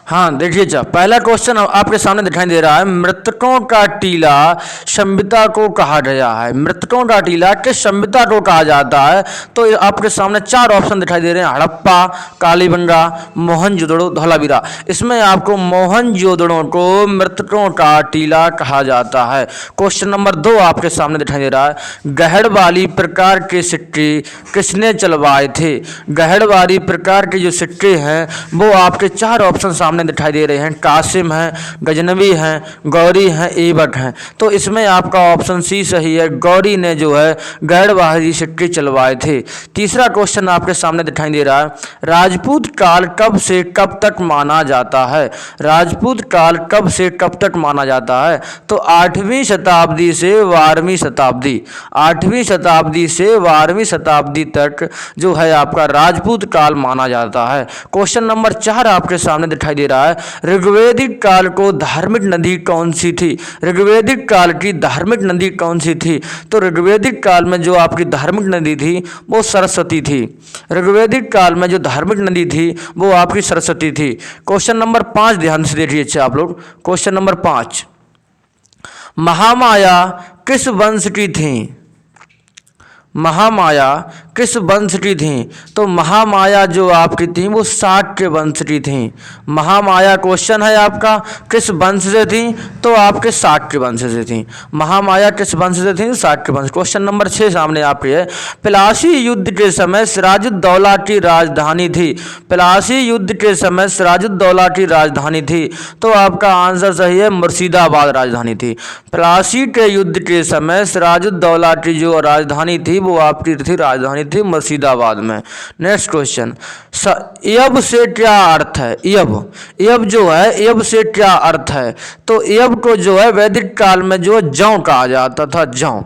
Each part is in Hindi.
हाँ देखिए जा, पहला क्वेश्चन आपके सामने दिखाई दे रहा है, मृतकों का टीला सभ्यता को कहा गया है। मृतकों का टीला किस सभ्यता को कहा जाता है? तो आपके सामने चार ऑप्शन दिखाई दे रहे हैं, हड़प्पा, कालीबंगा, मोहनजोदड़ो, धोलावीरा। इसमें आपको मोहनजोदड़ो को मृतकों का टीला कहा जाता है। क्वेश्चन नंबर 2 आपके सामने दिखाई दे रहा है, गहड़वाली प्रकार के सिक्के किसने चलवाए थे? गहड़वाली प्रकार के जो सिक्के हैं वो आपके चार ऑप्शन सामने दिखाई दे रहे हैं, कासिम है, गजनवी है, गौरी है, ऐबक है। तो इसमें आपका ऑप्शन सी सही है, गौरी ने जो है गहड़वाली सिक्के चलवाए थे। तीसरा क्वेश्चन आपके सामने दिखाई दे रहा है, राजपूत काल कब से कब तक माना जाता है? राजपूत काल कब से कब तक माना जाता है? तो 8वीं शताब्दी से 12वीं शताब्दी, 8वीं शताब्दी से 12वीं शताब्दी तक जो है आपका राजपूत काल माना जाता है। क्वेश्चन नंबर 4 आपके सामने दिखाई दे रहा है, ऋग्वेदिक काल को धार्मिक नदी कौन सी थी? ऋग्वेदिक काल की धार्मिक नदी कौन सी थी? तो ऋग्वेदिक काल में जो आपकी धार्मिक नदी थी वो सरस्वती थी। ऋग्वेदिक काल में जो धार्मिक नदी थी वो आपकी सरस्वती थी। क्वेश्चन नंबर 5 ध्यान से देखिए अच्छा आप लोग। क्वेश्चन नंबर 5, महामाया किस वंश की थी? महामाया किस वंश की थी? तो महामाया जो आपकी थी वो शाक्य वंश की थी। महामाया क्वेश्चन है आपका किस वंश से थी? तो आपके शाक्य वंश से थी। महामाया किस वंश से थी? शाक्य वंश। क्वेश्चन नंबर 6 सामने आपके है, प्लासी युद्ध के समय सिराजुद्दौला की राजधानी थी। प्लासी युद्ध के समय सिराजुद्दौला की राजधानी थी। तो आपका आंसर सही है, मुर्शिदाबाद राजधानी थी। प्लासी के युद्ध के समय सिराजुद्दौला की जो राजधानी थी वो आपकी थी राजधानी थी मुर्शिदाबाद में। नेक्स्ट क्वेश्चन, यब से क्या अर्थ है? यब जो है यब से क्या अर्थ है? तो यब को जो है वैदिक काल में जो है जौ कहा जाता था, जौ।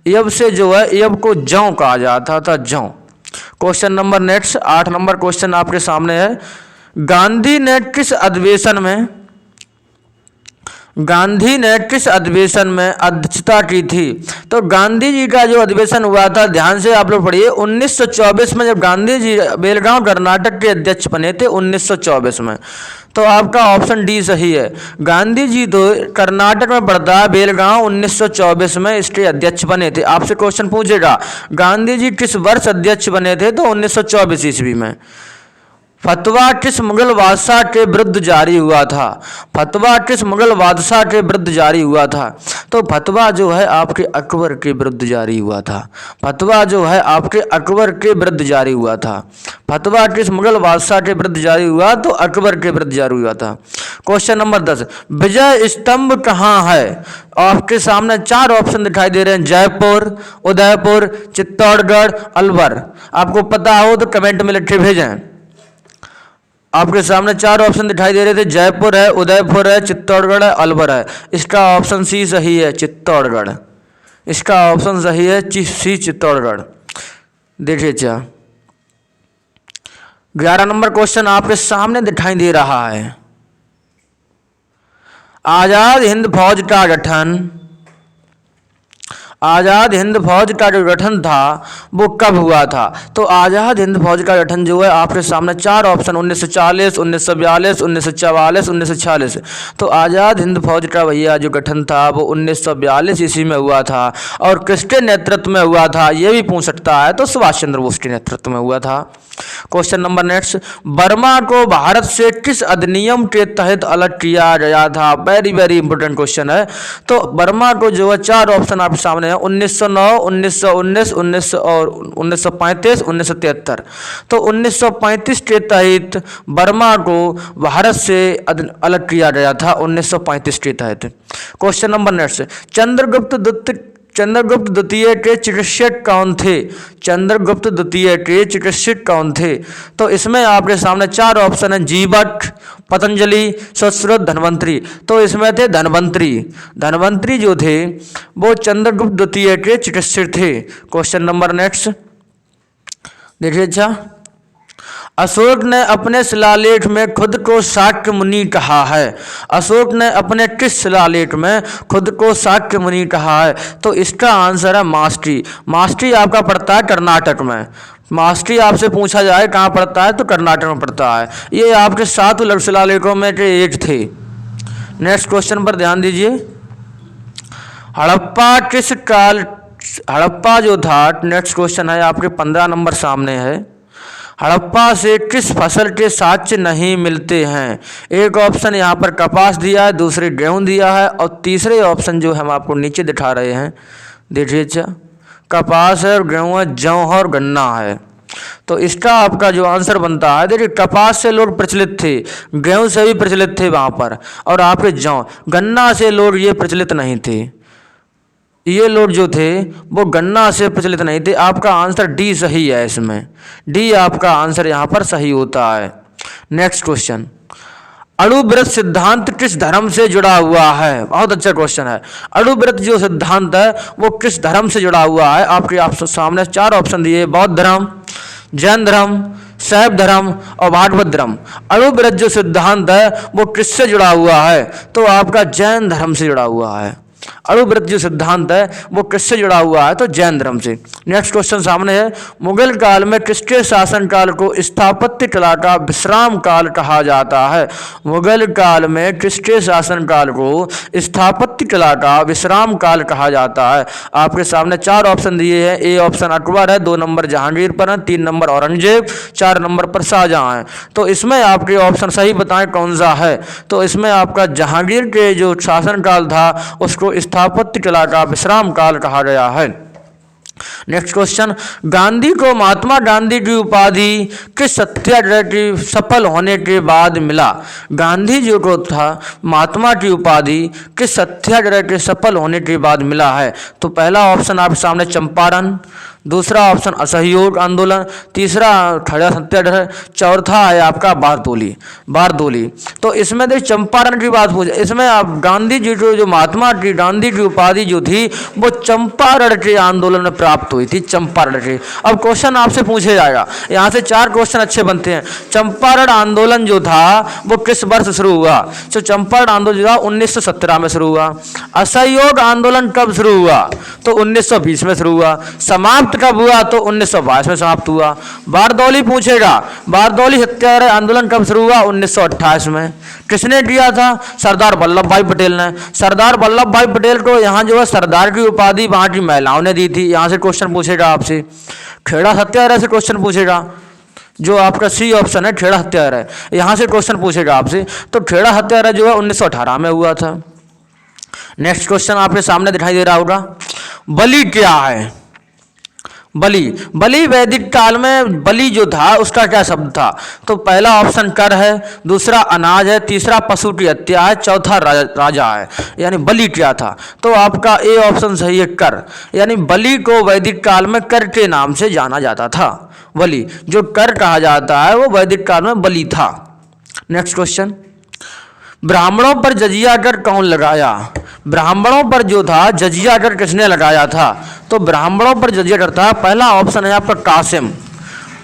यब से जो है यब को जौ कहा जाता था, जौ। Question number next 8 number question आपके सामने है, गांधी ने किस अधिवेशन में अध्यक्षता की थी? तो गांधी जी का जो अधिवेशन हुआ था, ध्यान से आप लोग पढ़िए, 1924 में जब गांधी जी बेलगांव कर्नाटक के अध्यक्ष बने थे 1924 में। तो आपका ऑप्शन डी सही है। गांधी जी तो कर्नाटक में पड़ता है बेलगांव, 1924 में इसके अध्यक्ष बने थे। आपसे क्वेश्चन पूछेगा गांधी जी किस वर्ष अध्यक्ष बने थे? तो 1924 ईस्वी में। फतवा किस मुगल बादशाह के विरुद्ध जारी हुआ था? फतवा किस मुगल बादशाह के विरुद्ध जारी हुआ था? तो फतवा जो है आपके अकबर के विरुद्ध जारी हुआ था। फतवा जो है आपके अकबर के विरुद्ध जारी हुआ था। फतवा किस मुगल बादशाह के विरुद्ध जारी हुआ? तो अकबर के विरुद्ध जारी हुआ था। क्वेश्चन नंबर 10, विजय स्तंभ कहाँ है? आपके सामने 4 ऑप्शन दिखाई दे रहे हैं, जयपुर, उदयपुर, चित्तौड़गढ़, अलवर। आपको पता हो तो कमेंट में लिख के भेजें। आपके सामने 4 ऑप्शन दिखाई दे रहे थे, जयपुर है, उदयपुर है, चित्तौड़गढ़ है, अलवर है। इसका ऑप्शन सी सही है, चित्तौड़गढ़। इसका ऑप्शन सही है सी, चित्तौड़गढ़। देखिए अच्छा 11 नंबर क्वेश्चन आपके सामने दिखाई दे रहा है, आजाद हिंद फौज का गठन, आज़ाद हिंद फौज का जो गठन था वो कब हुआ था? तो आज़ाद हिंद फौज का गठन जो है आपके सामने 4 ऑप्शन, 1940, 1942, 1944, 1946। तो आज़ाद हिंद फौज का भैया जो गठन था वो 1942 ईस्वी में हुआ था। और किसके नेतृत्व में हुआ था ये भी पूछ सकता है, तो सुभाष चंद्र बोस के नेतृत्व में हुआ था। क्वेश्चन नंबर नेक्स्ट, बर्मा को भारत से किस अधिनियम के तहत अलग किया गया था? वेरी वेरी इंपॉर्टेंट क्वेश्चन है। तो बर्मा को जो है 4 ऑप्शन आपके सामने है, 1909, 1919, 1935, 1973। तो 1935 के तहत बर्मा को भारत से अलग किया गया था, 1935 के तहत। क्वेश्चन नंबर नेक्स्ट, चंद्रगुप्त द्वितीय के चिकित्सक कौन थे? चंद्रगुप्त द्वितीय के चिकित्सक कौन थे? तो इसमें आपके सामने 4 ऑप्शन है, जीवक, पतंजलि, सुश्रुत, धन्वंतरी। तो इसमें थे धन्वंतरी। धन्वंतरी जो थे वो चंद्रगुप्त द्वितीय के चिकित्सक थे। क्वेश्चन नंबर नेक्स्ट देखिए अच्छा, अशोक ने अपने शिलालेख में खुद को शाक्य मुनि कहा है। अशोक ने अपने किस शिलालेख में खुद को शाक्य मुनि कहा है? तो इसका आंसर है मास्टी। मास्टी आपका पड़ता है कर्नाटक में। मास्टरी आपसे पूछा जाए कहाँ पड़ता है तो कर्नाटक में पड़ता है। ये आपके 7 उलट शिलालेखों में के एक थे। नेक्स्ट क्वेश्चन पर ध्यान दीजिए। हड़प्पा किस काल, हड़प्पा जो था, नेक्स्ट क्वेश्चन है आपके 15 नंबर सामने है। हड़प्पा से किस फसल के साक्ष्य नहीं मिलते हैं? एक ऑप्शन यहाँ पर कपास दिया है, दूसरे गेहूँ दिया है, और तीसरे ऑप्शन जो हम आपको नीचे दिखा रहे हैं, देखिए अच्छा, कपास है और गेहूँ है, जौ है और गन्ना है। तो इसका आपका जो आंसर बनता है, देखिए कपास से लोग प्रचलित थे, गेहूँ से भी प्रचलित थे वहाँ पर, और आपके जौ, गन्ना से लोग ये प्रचलित नहीं थे। ये लोग जो थे वो गन्ना से प्रचलित नहीं थे। आपका आंसर डी सही है, इसमें डी आपका आंसर यहाँ पर सही होता है। नेक्स्ट क्वेश्चन, अणुव्रत सिद्धांत किस धर्म से जुड़ा हुआ है? बहुत अच्छा क्वेश्चन है। अणुव्रत जो सिद्धांत है वो किस धर्म से जुड़ा हुआ है? आपके सामने 4 ऑप्शन दिए, बौद्ध धर्म, जैन धर्म, शैव धर्म और भागवत धर्म। अणुव्रत जो सिद्धांत है वो किससे जुड़ा हुआ है? तो आपका जैन धर्म से जुड़ा हुआ है। अणुव्रत जो सिद्धांत है वो किससे जुड़ा हुआ है? तो जैन धर्म से। नेक्स्ट क्वेश्चन सामने है, मुगल काल में किसके शासन काल को स्थापत्य कला का विश्राम काल कहा जाता है? मुगल काल में किसके शासन काल को स्थापत्य कला का विश्राम काल कहा जाता है? आपके सामने 4 ऑप्शन दिए हैं। ए ऑप्शन अकबर है, 2 नंबर जहांगीर पर है, 3 नंबर औरंगजेब, 4 नंबर पर शाहजहां है। तो इसमें आपके ऑप्शन सही बताएं कौन सा है? तो इसमें आपका जहांगीर के जो शासन काल था उसको स्थापत्य कला का विश्राम काल कहा गया है। नेक्स्ट क्वेश्चन, गांधी को महात्मा गांधी की उपाधि किस सत्याग्रह की सफल होने के बाद मिला? गांधी जी को था महात्मा की उपाधि किस सत्याग्रह के सफल होने के बाद मिला है? तो पहला ऑप्शन आपके सामने चंपारण, दूसरा ऑप्शन असहयोग आंदोलन, तीसरा खड़ा सत्याग्रह, चौथा है आपका बारदोली। बारदोली। तो इसमें देख चंपारण की बात पूछे, इसमें आप गांधी जी को जो महात्मा की गांधी की उपाधि जो थी वो चंपारण के आंदोलन में प्राप्त हुई थी, चंपारण के। अब क्वेश्चन आपसे पूछे जाएगा, यहाँ से 4 क्वेश्चन अच्छे बनते हैं। चंपारण आंदोलन जो था वो किस वर्ष शुरू हुआ? तो चंपारण आंदोलन जो था 1917 में शुरू हुआ। असहयोग आंदोलन कब शुरू हुआ? तो 1920 में शुरू हुआ। समाप्त कब हुआ? तो 1922 में समाप्त हुआ। बारदौली पूछेगा, बारदौली सत्याग्रह आंदोलन कब शुरू हुआ? 1928 में। किसने किया था? सरदार वल्लभ भाई पटेल ने। सरदार वल्लभ भाई पटेल को यहाँ जो है सरदार की उपाधि वहाँ की महिलाओं ने दी थी। यहाँ से क्वेश्चन पूछेगा आपसे। खेड़ा सत्याग्रह से क्वेश्चन पूछेगा, जो आपका सी ऑप्शन है खेड़ा सत्याग्रह, यहाँ से क्वेश्चन पूछेगा आपसे। तो खेड़ा सत्याग्रह जो है 1918 में हुआ था। नेक्स्ट क्वेश्चन आपके सामने दिखाई दे रहा होगा, बलि क्या है? बलि, बलि वैदिक काल में बलि जो था उसका क्या शब्द था? तो पहला ऑप्शन कर है, दूसरा अनाज है, तीसरा पशु की हत्या है, चौथा राजा है। यानी बलि क्या था? तो आपका ए ऑप्शन सही है, कर। यानी बलि को वैदिक काल में कर के नाम से जाना जाता था। बलि जो कर कहा जाता है वो वैदिक काल में बलि था। नेक्स्ट क्वेश्चन, ब्राह्मणों पर जजिया कर कौन लगाया? ब्राह्मणों पर जो था जजिया कर किसने लगाया था? तो ब्राह्मणों पर जजिया कर था, पहला ऑप्शन है आपका कासिम,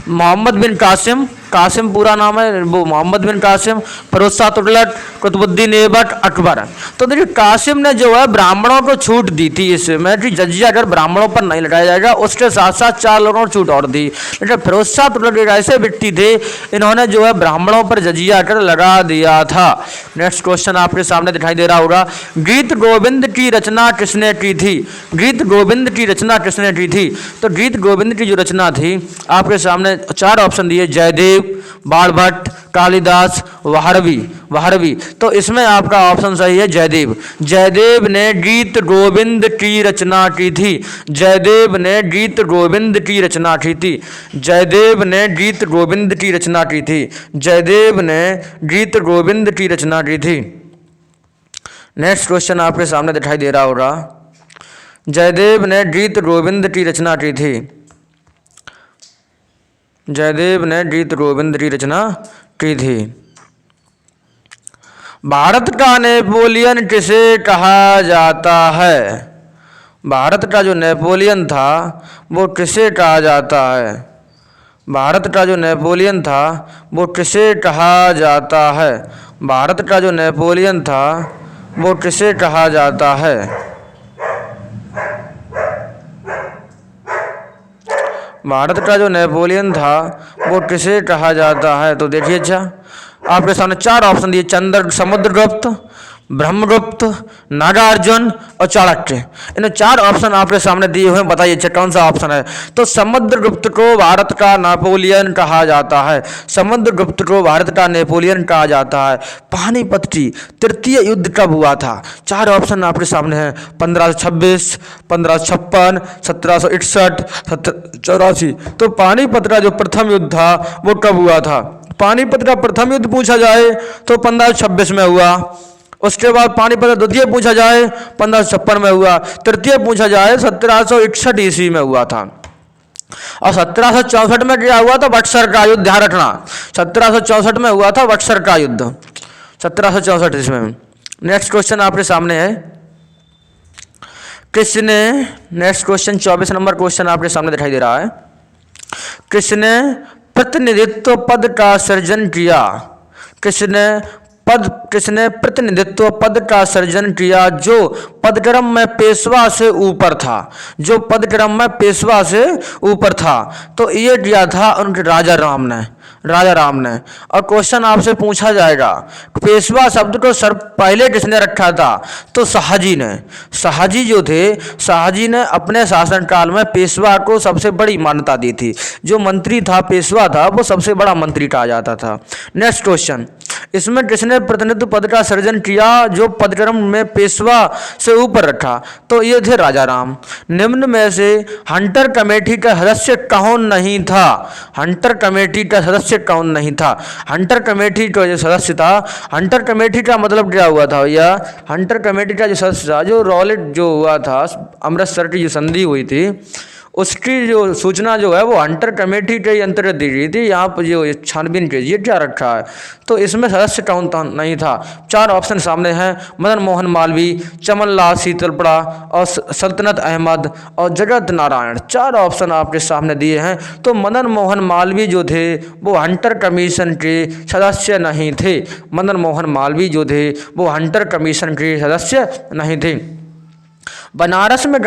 मोहम्मद बिन कासिम। कासिम पूरा नाम है वो मोहम्मद बिन कासिम, फिरोज शाह तुगलक, कुतुबुद्दीन ऐबक, अकबर। तो देखिए कासिम ने जो है ब्राह्मणों को छूट दी थी इसमें कि जजिया कर ब्राह्मणों पर नहीं लगाया जाएगा। उसके साथ साथ 4 लोगों को छूट और दी। लेकिन फिरोज शाह तुगलक एक ऐसे व्यक्ति थे, इन्होंने जो है ब्राह्मणों पर जजिया कर लगा दिया था। नेक्स्ट क्वेश्चन आपके सामने दिखाई दे रहा होगा, गीत गोविंद की रचना किसने की थी? गीत गोविंद की रचना किसने की थी? तो गीत गोविंद की जो रचना थी आपके सामने 4 ऑप्शन दिए, जयदेव, बाणभट्ट, कालिदास, वारवी। वारवी। तो इसमें आपका ऑप्शन सही है जयदेव। जयदेव ने गीत गोविंद की रचना की थी। जयदेव ने गीत गोविंद की रचना की थी। जयदेव ने गीत गोविंद की रचना की थी। जयदेव ने गीत गोविंद की रचना की थी। नेक्स्ट क्वेश्चन आपके सामने दिखाई दे रहा होगा, जयदेव ने गीत गोविंद की रचना की थी। जयदेव ने गीत गोविंद की रचना की थी। भारत का नेपोलियन किसे कहा जाता है? भारत का जो नेपोलियन था वो किसे कहा जाता है? भारत का जो नेपोलियन था वो किसे कहा जाता है? भारत का जो नेपोलियन था वो किसे कहा जाता है? भारत का जो नेपोलियन था वो किसे कहा जाता है? तो देखिए अच्छा, आपके सामने चार ऑप्शन दिए, समुद्रगुप्त, ब्रह्मगुप्त, नागार्जुन और चाणक्य। इन चार ऑप्शन आपके सामने दिए हुए हैं, बताइए अच्छा कौन सा ऑप्शन है? तो समुद्रगुप्त को भारत का नेपोलियन कहा जाता है। समुद्रगुप्त को भारत का नेपोलियन कहा जाता है। पानीपत की तृतीय युद्ध कब हुआ था? चार ऑप्शन आपके सामने हैं, 1526, 1556, 1761, 1784। तो पानीपत का जो प्रथम युद्ध था वो कब हुआ था? पानीपत का प्रथम युद्ध पूछा जाए तो 1526 में हुआ। उसके बाद पानीपत का द्वितीय पूछा जाए 1556 में हुआ। तृतीय पूछा जाए 1761 ईस्वी में हुआ था। और 1764 में क्या हुआ था? बक्सर का युद्ध, ध्यान रखना, 1764 में हुआ था बक्सर का युद्ध, 1764 ईस्वी में। नेक्स्ट क्वेश्चन आपके सामने है, किसने, नेक्स्ट क्वेश्चन 24 नंबर क्वेश्चन आपके सामने दिखाई दे रहा है, किसने प्रतिनिधित्व पद का सृजन किया? किसने प्रतिनिधित्व पद का सृजन किया जो पदक्रम में पेशवा से ऊपर था? जो पदक्रम में पेशवा से ऊपर था, तो ये किया था उनके राजा राम ने। और क्वेश्चन आपसे पूछा जाएगा, पेशवा शब्द को पहले किसने रखा था? तो शाहजी ने। शाहजी जो थे, शाहजी ने अपने शासनकाल में पेशवा को सबसे बड़ी मान्यता दी थी। जो मंत्री था, पेशवा था, वो सबसे बड़ा मंत्री कहा जाता था। नेक्स्ट क्वेश्चन, इसमें किसने प्रतिनिधित्व पद का सृजन किया जो पदक्रम में पेशवा से ऊपर रखा? तो ये थे राजा राम। निम्न में से हंटर कमेटी का सदस्य कौन नहीं था? हंटर कमेटी का सदस्य कौन नहीं था? हंटर कमेटी का जो सदस्य था, हंटर कमेटी का मतलब क्या हुआ था भैया? हंटर कमेटी का जो सदस्य था, जो रॉलेट जो हुआ था, अमृतसर की जो संधि हुई थी, उसकी जो सूचना जो है वो हंटर कमेटी के अंतर्गत दी गई थी। यहाँ पर जो छानबीन कीजिए क्या रखा है, तो इसमें सदस्य कौन नहीं था? चार ऑप्शन सामने हैं, मदन मोहन मालवीय, चमनलाल शीतलपड़ा और सल्तनत अहमद और जगत नारायण। चार ऑप्शन आपके सामने दिए हैं। तो मदन मोहन मालवीय जो थे वो हंटर कमीशन के सदस्य नहीं थे। मदन मोहन मालवीय जो थे वो हंटर कमीशन के सदस्य नहीं थे। बनारस में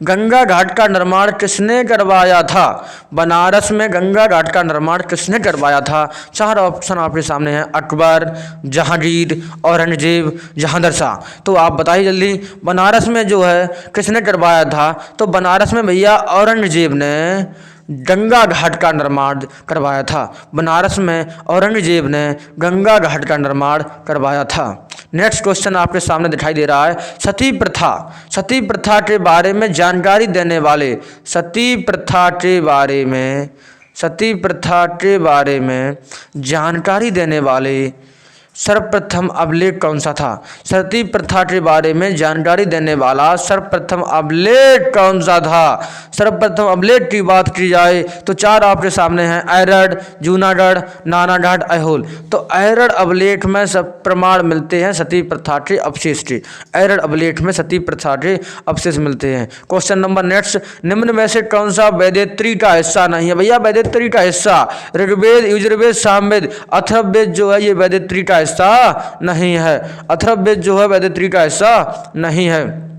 गंगा घाट का निर्माण किसने करवाया था? बनारस में गंगा घाट का निर्माण किसने करवाया था? चार ऑप्शन आपके सामने हैं, अकबर, जहांगीर, औरंगजेब, जहांगीर शाह। तो आप बताइए जल्दी, बनारस में जो है किसने करवाया था? तो बनारस में भैया औरंगजेब ने गंगा घाट का निर्माण करवाया था। बनारस में औरंगजेब ने गंगा घाट का निर्माण करवाया था। नेक्स्ट क्वेश्चन आपके सामने दिखाई दे रहा है, सती प्रथा। सती प्रथा के बारे में जानकारी देने वाले, सती प्रथा के बारे में जानकारी देने वाले सर्वप्रथम अभिलेख कौन सा था? सती प्रथा के बारे में जानकारी देने वाला सर्वप्रथम अभिलेख कौन सा था? सर्वप्रथम अभिलेख की बात की जाए तो चार आपके सामने हैं, अरड़, जूनागढ़, नानागढ़, ऐहोल। तो अरड़ अभिलेख में सब प्रमाण मिलते हैं सती प्रथा के अवशेष के। अरड़ अभिलेख में सती प्रथा के अवशेष मिलते हैं। क्वेश्चन नंबर नेक्स्ट, निम्न में से कौन सा वैदित्री का हिस्सा नहीं है? भैया वैदित्री का हिस्सा ऋग्वेद, यजुर्वेद, सामवेद, अथर्ववेद जो है ये वैदित्री का हिस्सा नहीं है। अथर्ववेद जो है वैदित्री का हिस्सा नहीं है।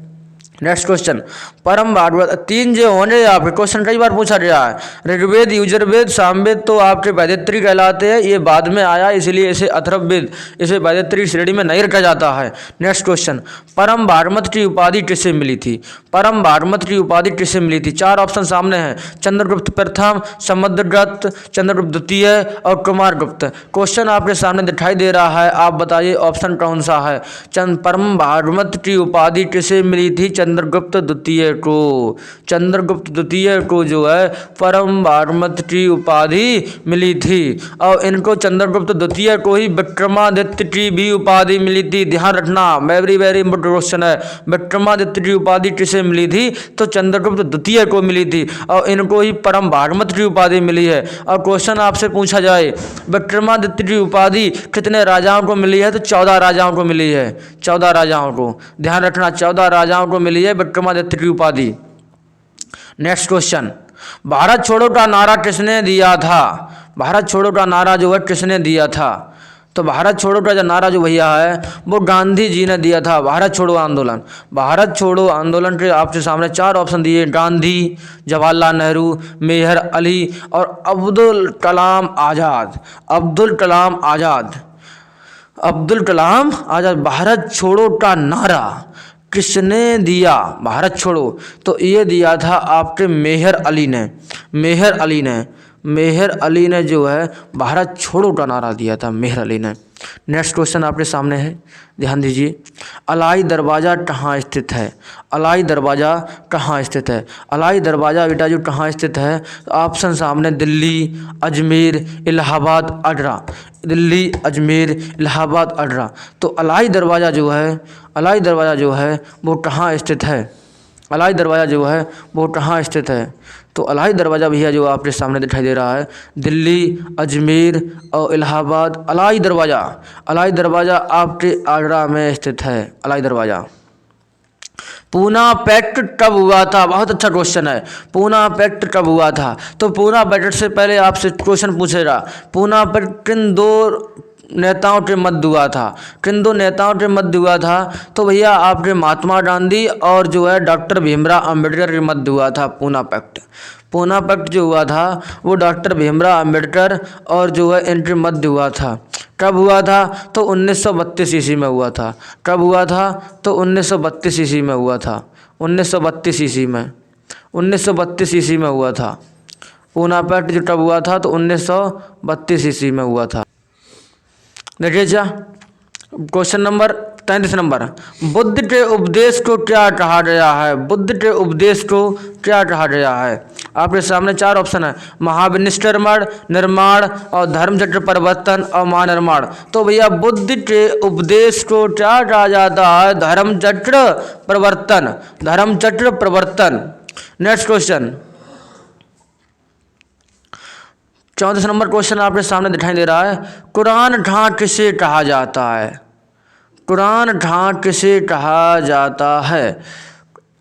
नेक्स्ट क्वेश्चन, परम भागवत, तीन जो होने आपके क्वेश्चन कई बार पूछा गया है। ऋग्वेद, यजुर्वेद, सामवेद तो आपके वैदित्री कहलाते हैं, ये बाद में आया इसलिए इसे अथर्ववेद, इसे वैदित्री श्रेणी में नहीं रखा जाता है। नेक्स्ट क्वेश्चन, परम भागवत की उपाधि किसे मिली थी? परम भागवत की उपाधि किसे मिली थी? चार ऑप्शन सामने हैं, चंद्रगुप्त प्रथम, समुद्रगुप्त, चंद्रगुप्त द्वितीय और कुमारगुप्त। क्वेश्चन आपके सामने दिखाई दे रहा है, आप बताइए ऑप्शन कौन सा है? परम भागवत की उपाधि किसे मिली थी? चंद्रगुप्त द्वितीय को। चंद्रगुप्त द्वितीय को जो है परम भागवत की उपाधि मिली थी। और इनको चंद्रगुप्त द्वितीय को ही विक्रमादित्य की भी उपाधि मिली थी। ध्यान रखना, वेरी वेरी इंपॉर्टेंट क्वेश्चन है। विक्रमादित्य की उपाधि किसे मिली थी? तो चंद्रगुप्त द्वितीय को मिली थी और इनको ही परम भागवत की उपाधि मिली है। और क्वेश्चन आपसे पूछा जाए, विक्रमादित्य की उपाधि कितने राजाओं को मिली है? तो 14 राजाओं को मिली है। 14 राजाओं को, ध्यान रखना, 14 राजाओं को मिली है विक्रमादित्य की उपाधि। नेक्स्ट क्वेश्चन, भारत छोड़ो का नारा किसने दिया था? भारत छोड़ो का नारा जो है किसने दिया था? तो भारत छोड़ो का जो नारा जो भैया है वो गांधी जी ने दिया था, भारत छोड़ो आंदोलन। भारत छोड़ो आंदोलन के आपके सामने चार ऑप्शन दिए, गांधी, जवाहरलाल नेहरू, मेहर अली और अब्दुल कलाम आज़ाद। अब्दुल कलाम आज़ाद, अब्दुल कलाम आज़ाद। भारत छोड़ो का नारा किसने दिया, भारत छोड़ो? तो ये दिया था आपके मेहर अली ने। मेहर अली ने, मेहर अली ने जो है भारत छोड़ो का नारा दिया था, मेहर अली ने। नेक्स्ट क्वेश्चन आपके सामने है, ध्यान दीजिए। अलाई दरवाज़ा कहाँ स्थित है? अलाई दरवाज़ा कहाँ स्थित है? अलाई दरवाज़ा बेटा जो कहाँ स्थित है, ऑप्शन सामने दिल्ली, अजमेर, इलाहाबाद, आगरा। दिल्ली, अजमेर, इलाहाबाद, आगरा। तो अलाई दरवाज़ा जो है, अलाई दरवाज़ा जो है वो कहाँ स्थित है? अलाई दरवाज़ा जो है वो कहाँ स्थित है? तो अलाई दरवाज़ा भैया जो आपके सामने दिखाई दे रहा है, दिल्ली, अजमेर और इलाहाबाद। अलाई दरवाज़ा, अलाई दरवाज़ा आपके आगरा में स्थित है, अलाई दरवाज़ा। पूना पैक्ट कब हुआ था? बहुत अच्छा क्वेश्चन है। पूना पैक्ट कब हुआ था? तो पूना पैक्ट से पहले आपसे क्वेश्चन पूछेगा, पूना पैक्ट किन दो नेताओं के मध्य हुआ था? किन दो नेताओं के मध्य हुआ था? तो भैया आपके महात्मा गांधी और जो है डॉक्टर भीमराव अंबेडकर के मध्य हुआ था पूना पैक्ट। पूना पैक्ट जो हुआ था वो डॉक्टर भीमराव अंबेडकर और जो है इनके मध्य हुआ था। कब हुआ था? तो 1932 ईस्वी में हुआ था। कब हुआ था? तो 1932 ईस्वी में हुआ था। 1932 ईस्वी में, 1932 ईस्वी में हुआ था। पूना पैक्ट जो कब हुआ था? तो 1932 ईस्वी में हुआ था। देखिए क्या क्वेश्चन नंबर 33 नंबर, बुद्ध के उपदेश को क्या कहा गया है? बुद्ध के उपदेश को क्या कहा गया है? आपके सामने चार ऑप्शन है, महाविनिष्कर्मण, निर्माण और धर्मचक्र परिवर्तन और महानिर्माण। तो भैया बुद्ध के उपदेश को क्या कहा जाता है? धर्मचक्र परिवर्तन, धर्मचक्र परिवर्तन। नेक्स्ट क्वेश्चन 34 नंबर क्वेश्चन आपके सामने दिखाई दे रहा है, कुरान कहाँ किसे कहा जाता है? कुरान कहाँ किसे कहा जाता है?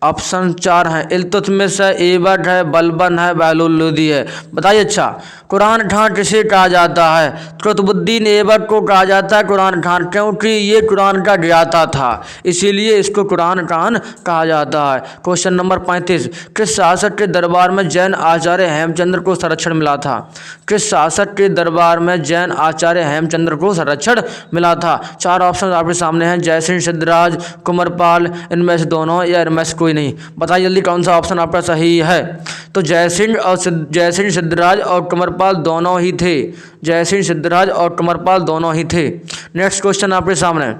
ऑप्शन चार हैं, इल्तुतमिश है, ऐबक है, बलबन है, बहलुल लोदी है। बताइए अच्छा, कुरान खान किसे कहा जाता है? कुतुबुद्दीन ऐबक को कहा जाता है कुरान खान, क्योंकि ये कुरान का ज्ञाता था, इसीलिए इसको कुरान खान कहा जाता है। क्वेश्चन नंबर 35, किस शासक के दरबार में जैन आचार्य हेमचंद्र को संरक्षण मिला था? किस शासक के दरबार में जैन आचार्य हेमचंद्र को संरक्षण मिला था? चार ऑप्शन आपके सामने हैं, जयसिंह सिद्धराज, कुंवरपाल, इनमें से दोनों या इनमें से कोई नहीं। बताइए जल्दी कौन सा ऑप्शन आपका सही है? तो जयसिंह सिद्धराज और कुंवरपाल दोनों ही थे। जयसिंह सिद्धराज और कुंवरपाल दोनों ही थे। नेक्स्ट क्वेश्चन आपके सामने,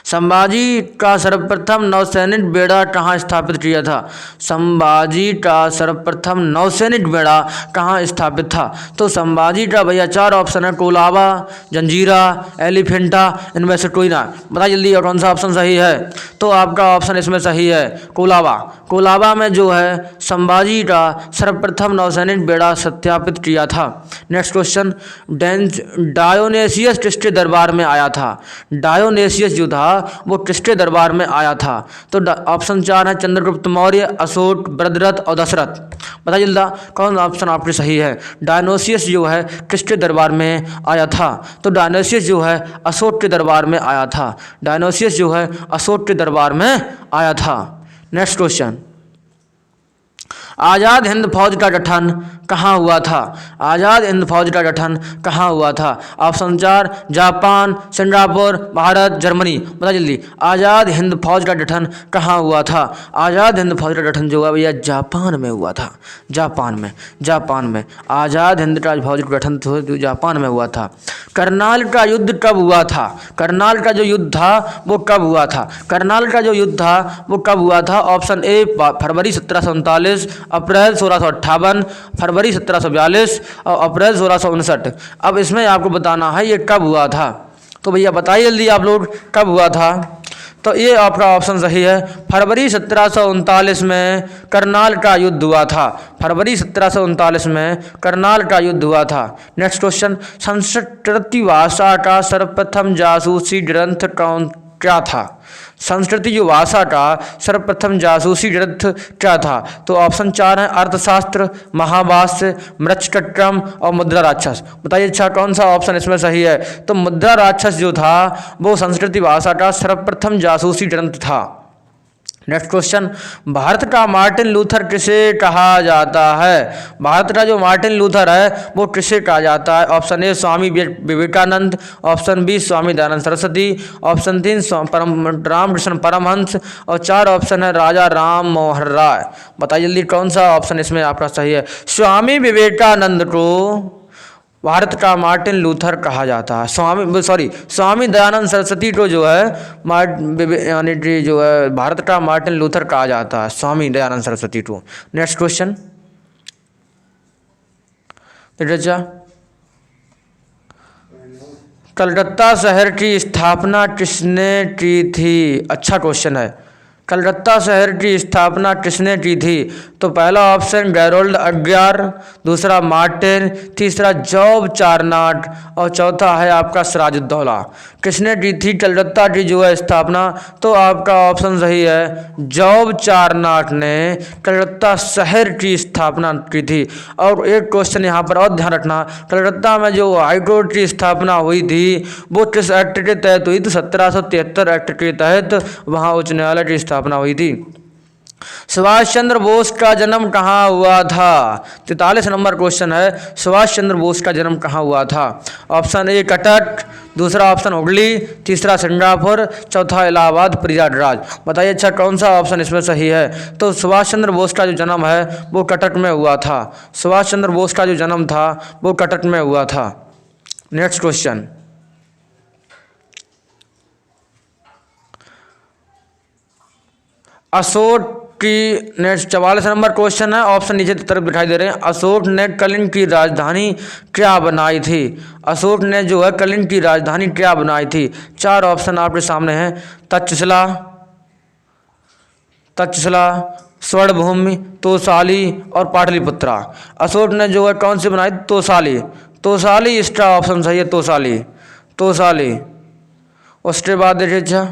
संभाजी का सर्वप्रथम नौसैनिक बेड़ा कहाँ स्थापित किया था? संभाजी का सर्वप्रथम नौसैनिक बेड़ा कहाँ स्थापित था? तो संभाजी का भैया चार ऑप्शन है, कोलाबा, जंजीरा, एलिफेंटा, इनमें से कोई ना। बताइए जल्दी कौन सा ऑप्शन सही है? तो आपका ऑप्शन इसमें सही है, कोलाबा। कोलाबा में जो है संभाजी का सर्वप्रथम नौसैनिक बेड़ा स्थापित किया था। नेक्स्ट क्वेश्चन, डायोनेसियस किसके दरबार में आया था? डायोनेसियस जो था वो किसके दरबार में आया था? तो ऑप्शन चार है, चंद्रगुप्त मौर्य, अशोक, भद्ररथ और दशरथ। बताइए जल्दा कौन ऑप्शन आपके सही है? डायोनेसियस जो है किसके दरबार में आया था? तो डायोनेसियस जो है अशोक के दरबार में आया था। डायोनेसियस जो है अशोक के दरबार में आया था। नेक्स्ट क्वेश्चन, आज़ाद हिंद फौज का गठन कहाँ हुआ था? आज़ाद हिंद फौज का गठन कहाँ हुआ था? ऑप्शन चार, जापान, सिंगापुर, भारत, जर्मनी। बता जल्दी, आज़ाद हिंद फौज का गठन कहाँ हुआ था? आज़ाद हिंद फौज का गठन जो है भैया जापान में हुआ था। जापान में, जापान में आज़ाद हिंद का फौज का गठन तो जापान में हुआ था। करनाल का युद्ध कब हुआ था? करनाल का जो युद्ध था वो कब हुआ था? करनाल का जो युद्ध था वो कब हुआ था? ऑप्शन ए, फरवरी 1739, अप्रैल 1658, फरवरी 1742 और अप्रैल 1659। अब इसमें आपको बताना है ये कब हुआ था। तो भैया बताइए जल्दी आप लोग कब हुआ था? तो ये आपका ऑप्शन सही है, फरवरी 1739 में करनाल का युद्ध हुआ था। फरवरी 1739 में करनाल का युद्ध हुआ था। नेक्स्ट क्वेश्चन, संस्कृत भाषा का सर्वप्रथम जासूसी ग्रंथ कौन क्या था? संस्कृति जो भाषा का सर्वप्रथम जासूसी ग्रंथ क्या था? तो ऑप्शन 4 है अर्थशास्त्र, महाभाष्य, मृच्छकट्टम और मुद्रा राक्षस। बताइए अच्छा कौन सा ऑप्शन इसमें सही है? तो मुद्रा राक्षस जो था वो संस्कृति भाषा का सर्वप्रथम जासूसी ग्रंथ था। नेक्स्ट क्वेश्चन, भारत का मार्टिन लूथर किसे कहा जाता है? भारत का जो मार्टिन लूथर है वो किसे कहा जाता है? Option A Swami Vivekananda, option B Swami Dayanand Saraswati, option 3 Ramakrishna Paramhansa और 4 ऑप्शन है राजा राम मोहन राय। बताइए जल्दी कौन सा ऑप्शन इसमें आपका सही है? स्वामी विवेकानंद को भारत का मार्टिन लूथर कहा जाता है। स्वामी दयानंद सरस्वती को जो है यानी कि जो है भारत का मार्टिन लूथर कहा जाता है, स्वामी दयानंद सरस्वती को। नेक्स्ट क्वेश्चन, कलकत्ता शहर की स्थापना किसने की थी? अच्छा क्वेश्चन है। कलकत्ता शहर की स्थापना किसने की थी? तो पहला ऑप्शन गैरोल्ड अग्यार, दूसरा मार्टिन, तीसरा जॉब चारनाट और चौथा है आपका सिराजुद्दौला। किसने की थी कलकत्ता की जो है स्थापना? तो आपका ऑप्शन सही है, जॉब चारनाट ने कलकत्ता शहर की स्थापना की थी। और एक क्वेश्चन यहाँ पर और ध्यान रखना, कलकत्ता में जो हाईकोर्ट की स्थापना हुई थी वो किस एक्ट के तहत हुई? तो 1773 एक्ट के तहत वहाँ उच्च न्यायालय की स्थापना हुई थी। सुभाष चंद्र बोस का जन्म कहाँ हुआ था? 43 नंबर क्वेश्चन है, सुभाष चंद्र बोस का जन्म कहाँ हुआ था? ऑप्शन ए कटक, दूसरा ऑप्शन हुगली, तीसरा सिंगापुर, चौथा इलाहाबाद प्रयागराज। बताइए अच्छा कौन सा ऑप्शन इसमें सही है? तो सुभाष चंद्र बोस का जो जन्म है वो कटक में हुआ था। सुभाष चंद्र बोस का जो जन्म था वो कटक में हुआ था। नेक्स्ट क्वेश्चन, अशोक की 44 नंबर क्वेश्चन है, ऑप्शन नीचे की तरफ दिखाई दे रहे हैं। अशोक ने कलिंग की राजधानी क्या बनाई थी? अशोक ने जो है कलिंग की राजधानी क्या बनाई थी? 4 ऑप्शन आपके सामने हैं, तक्षशिला, स्वर्णभूमि, तोसाली और पाटलिपुत्रा। अशोक ने जो है कौन सी बनाई? तोसाली इसका ऑप्शन सही है, तोसाली। उसके बाद देखिए अच्छा,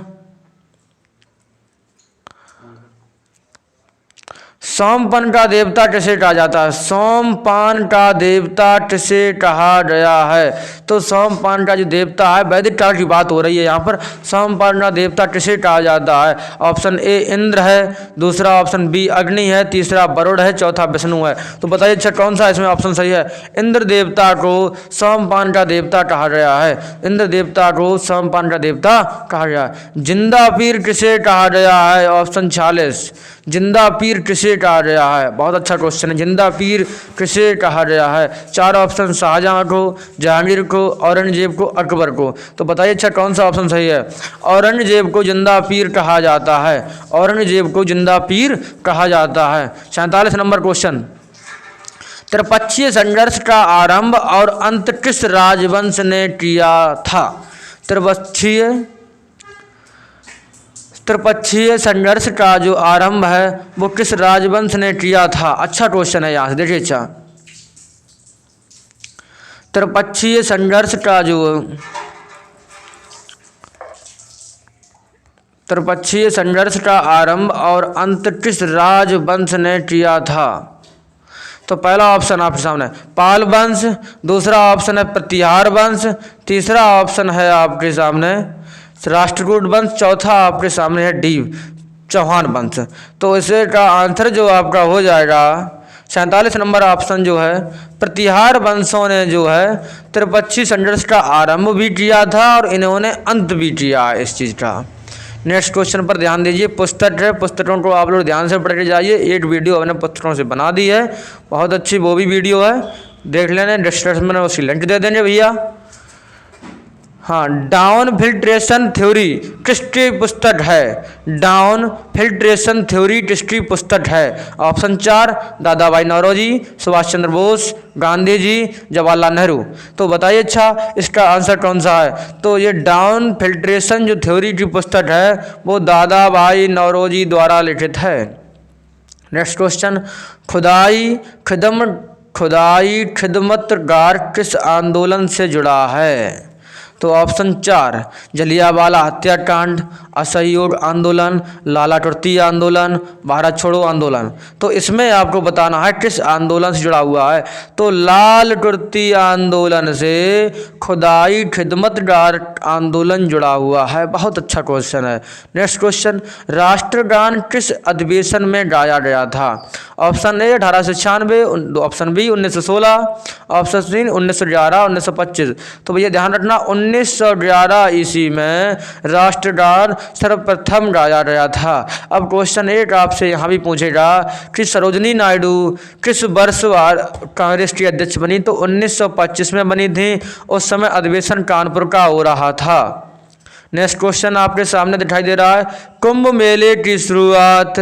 सोमपान का देवता किसे कहा जाता है? सोमपान का देवता किसे कहा गया है? तो सोमपान का जो देवता है, वैदिक काल की बात हो रही है यहाँ पर, सोमपान का देवता किसे कहा जाता है? ऑप्शन ए इंद्र है, दूसरा ऑप्शन बी अग्नि है, तीसरा वरुण है, चौथा विष्णु है। तो बताइए अच्छा कौन सा इसमें ऑप्शन सही है? इंद्र देवता को सोमपान का देवता कहा गया है। इंद्र देवता को सोमपान का देवता कहा गया है। जिंदा पीर किसे कहा गया है? ऑप्शन 46, जिंदा पीर किसे कहा गया है? बहुत अच्छा क्वेश्चन है, जिंदा पीर किसे कहा गया है? 4 ऑप्शन, शाहजहां को, जहांगीर को, औरंगजेब को, अकबर को। तो बताइए अच्छा कौन सा ऑप्शन सही है? औरंगजेब को जिंदा पीर कहा जाता है, औरंगजेब को जिंदा पीर कहा जाता है। 47 नंबर क्वेश्चन, त्रिपक्षीय संघर्ष का आरंभ और अंत किस राजवंश ने किया था? त्रिपक्षीय संघर्ष का जो आरंभ है वो किस राजवंश ने किया था? अच्छा क्वेश्चन है, यहाँ से देखिए अच्छा, त्रिपक्षीय संघर्ष का आरंभ और अंत किस राजवंश ने किया था? तो पहला ऑप्शन आपके सामने पाल वंश, दूसरा ऑप्शन है प्रतिहार वंश, तीसरा ऑप्शन है आपके सामने राष्ट्रकूट वंश, चौथा आपके सामने है डी चौहान वंश। तो इसे का आंसर जो आपका हो जाएगा 47 नंबर ऑप्शन जो है, प्रतिहार वंशों ने जो है त्रिपक्षीय संघर्ष का आरंभ भी किया था और इन्होंने अंत भी किया है इस चीज़ का। नेक्स्ट क्वेश्चन पर ध्यान दीजिए, पुस्तक है, पुस्तकों को आप लोग ध्यान से पढ़ के जाइए। एक वीडियो हमने पुस्तकों से बना दी है, बहुत अच्छी वो भी वीडियो है, देख लेने, डिस्क्रिप्शन में उसकी लिंक दे देंगे भैया। हाँ, डाउन फिल्ट्रेशन थ्योरी किसकी पुस्तक है? डाउन फिल्ट्रेशन थ्योरी किसकी पुस्तक है? ऑप्शन 4 दादा भाई नौरोजी, सुभाष चंद्र बोस, गांधी जी, जवाहरलाल नेहरू। तो बताइए अच्छा इसका आंसर कौन सा है? तो ये डाउन फिल्ट्रेशन जो थ्योरी की पुस्तक है वो दादा भाई नौरोजी द्वारा लिखित है। नेक्स्ट क्वेश्चन, खुदाई खिदमतगार किस आंदोलन से जुड़ा है? तो ऑप्शन 4 जलियांवाला हत्याकांड, असहयोग आंदोलन, लाला तृतीय आंदोलन, भारत छोड़ो आंदोलन। तो इसमें आपको बताना है किस आंदोलन से जुड़ा हुआ है। तो लाल तृतीय आंदोलन से खुदाई खिदमतगार आंदोलन जुड़ा हुआ है। बहुत अच्छा क्वेश्चन है। नेक्स्ट क्वेश्चन, राष्ट्रगान किस अधिवेशन में गाया गया था? Option A 1896, option B 1916, option C 1911, 1925। तो भैया ध्यान रखना 1911 ईस्वी में राष्ट्रगान सर्वप्रथम गाया गया था। अब क्वेश्चन एक आपसे यहाँ भी पूछेगा कि सरोजिनी नायडू किस वर्ष कांग्रेस की अध्यक्ष बनी? तो 1925 में बनी थी। उस समय अधिवेशन कानपुर का हो रहा था। नेक्स्ट क्वेश्चन आपके सामने दिखाई दे रहा है, कुंभ मेले की शुरुआत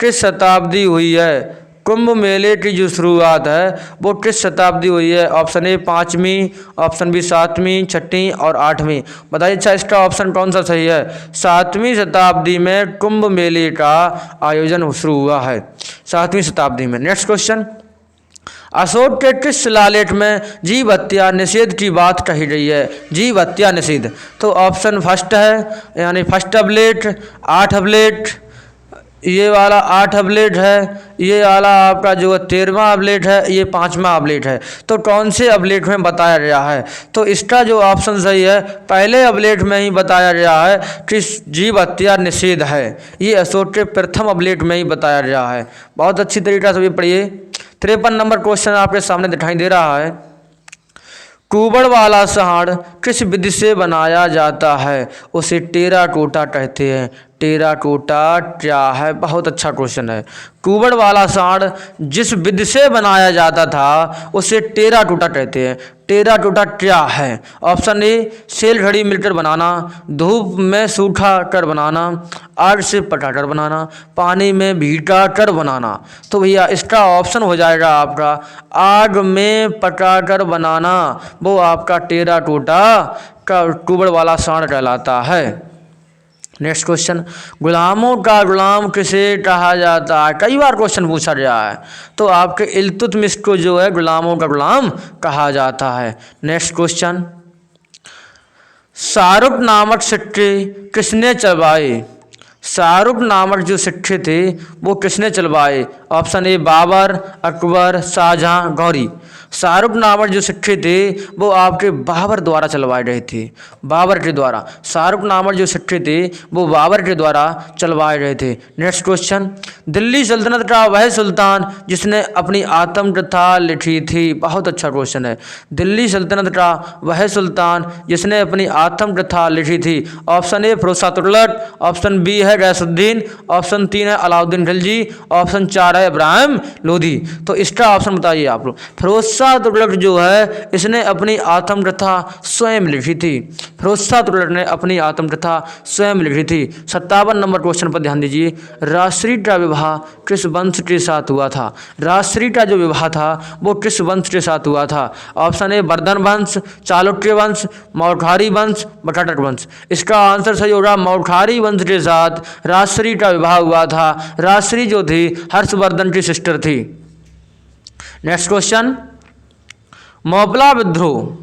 किस शताब्दी हुई है? कुंभ मेले की जो शुरुआत है वो किस शताब्दी हुई है? ऑप्शन ए 5वीं, ऑप्शन बी 7वीं, 6वीं और 8वीं। बताइए अच्छा इसका ऑप्शन कौन सा सही है? 7वीं शताब्दी में कुंभ मेले का आयोजन शुरू हुआ है, 7वीं शताब्दी में। नेक्स्ट क्वेश्चन, अशोक के किस शिलालेख में जीव हत्या निषेध की बात कही गई है? जीव हत्या निषेध। तो ऑप्शन फर्स्ट है यानी फर्स्ट अबलेट, 8 अबलेट, ये वाला 8 अबलेट है, ये वाला आपका जो 13वां अबलेट है, ये 5वां अबलेट है। तो कौन से अबलेट में बताया गया है? तो इसका जो ऑप्शन सही है पहले अबलेट में ही बताया गया है कि जीव हत्या निषेध है। ये अशोक के प्रथम अबलेट में ही बताया गया है। बहुत अच्छी तरीक़ा से भी पढ़िए। 53 नंबर क्वेश्चन आपके सामने दिखाई दे रहा है, कुबड़ वाला साढ़ किस विधि से बनाया जाता है? उसे टेराकोटा कहते हैं। टेराकोटा क्या है? बहुत अच्छा क्वेश्चन है। कुबड़ वाला साढ़ जिस विधि से बनाया जाता था उसे टेराकोटा कहते हैं। टेराकोटा क्या है? ऑप्शन ए सेल घड़ी मिलकर बनाना, धूप में सूखा कर बनाना, आग से पकाकर बनाना, पानी में भीगा कर बनाना। तो भैया इसका ऑप्शन हो जाएगा आपका आग में पकाकर बनाना, वो आपका टेराकोटा का कुबड़ वाला साढ़ कहलाता है। नेक्स्ट क्वेश्चन, गुलामों का गुलाम किसे कहा जाता है? कई बार क्वेश्चन पूछा गया है। तो आपके इल्तुतमिश को जो है गुलामों का गुलाम कहा जाता है। नेक्स्ट क्वेश्चन, शाहरुख नामक सिक्के किसने चलवाए? शाहरुख नामक जो सिक्के थे वो किसने चलवाए? Option A Babur, Akbar, Shah Jahan, Ghori. शाहरुख नामक जो सिक्के थे वो आपके बाबर द्वारा चलवाए गए थे, बाबर के द्वारा। शाहरुख नामक जो सिक्के थे वो बाबर के द्वारा चलवाए गए थे। नेक्स्ट क्वेश्चन, दिल्ली सल्तनत का वह सुल्तान जिसने अपनी आत्मकथा लिखी थी? बहुत अच्छा क्वेश्चन है। दिल्ली सल्तनत का वह सुल्तान जिसने अपनी आत्मकथा लिखी थी? Option A Firoz Shah Tughlaq, option B है गैसुद्दीन, ऑप्शन 3 है अलाउद्दीन खिलजी, ऑप्शन 4 है इब्राहिम लोधी। तो इसका ऑप्शन बताइए आप लोग। फिरोज शाह तुगलक जो है इसने अपनी आत्मकथा स्वयं लिखी थी। फिरोज शाह तुगलक ने अपनी आत्मकथा स्वयं लिखी थी। 57 नंबर क्वेश्चन पर ध्यान दीजिए, राजश्री का विवाह किस वंश के साथ हुआ था? राजश्री का जो विवाह था वो किस वंश के साथ हुआ था? ऑप्शन ए वर्धन वंश, चालुक्य वंश, मौखारी वंश, बटाटक वंश। इसका आंसर सही होगा मौखारी वंश के साथ राजश्री का विवाह हुआ था। राजश्री जो थी हर्षवर्धन की सिस्टर थी। नेक्स्ट क्वेश्चन, मोपला विद्रोह,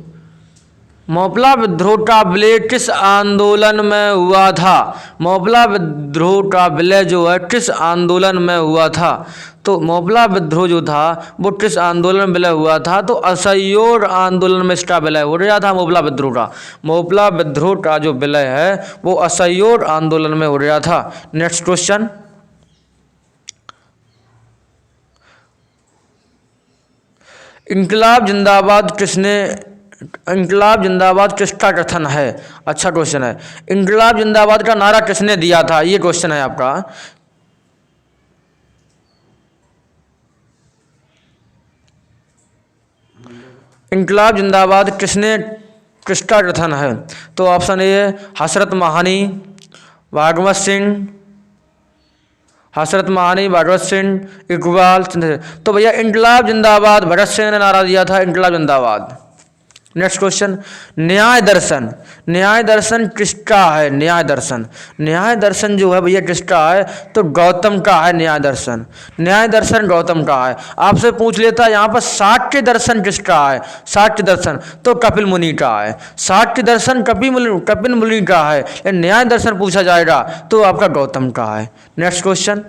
मोपला विद्रोह का विलय किस आंदोलन में हुआ था? मोपला विद्रोह का विलय जो है किस आंदोलन में हुआ था? तो मोपला विद्रोह जो था वो किस आंदोलन में विलय हुआ था? तो असहयोग आंदोलन में इसका विलय हो गया था मोपला विद्रोह का। मोपला विद्रोह का जो विलय है वो असहयोग आंदोलन में हो गया था। नेक्स्ट क्वेश्चन, इनकलाब जिंदाबाद किसने, इनकलाब जिंदाबाद किसका कथन है? अच्छा क्वेश्चन है। इनकलाब जिंदाबाद का नारा किसने दिया था? ये क्वेश्चन है आपका। इनकलाब जिंदाबाद किसने, किसका कथन है? तो ऑप्शन ए हसरत महानी, भागवत सिंह, हसरत महानी, भागवत सिंह, इकबाल। तो भैया इनकलाब जिंदाबाद भगत सिंह ने नारा दिया था, इनकलाब जिंदाबाद। नेक्स्ट क्वेश्चन, न्याय दर्शन। न्याय दर्शन किसका है? न्याय दर्शन, न्याय दर्शन जो है भैया किसका है? तो गौतम का है न्याय दर्शन। न्याय दर्शन गौतम का है। आपसे पूछ लेता है यहाँ पर शाक्य दर्शन किसका है? शाक्य दर्शन तो कपिल मुनि का है। शाक्य दर्शन कपिल मुनि का है। न्याय दर्शन पूछा जाएगा तो आपका गौतम का है। नेक्स्ट क्वेश्चन,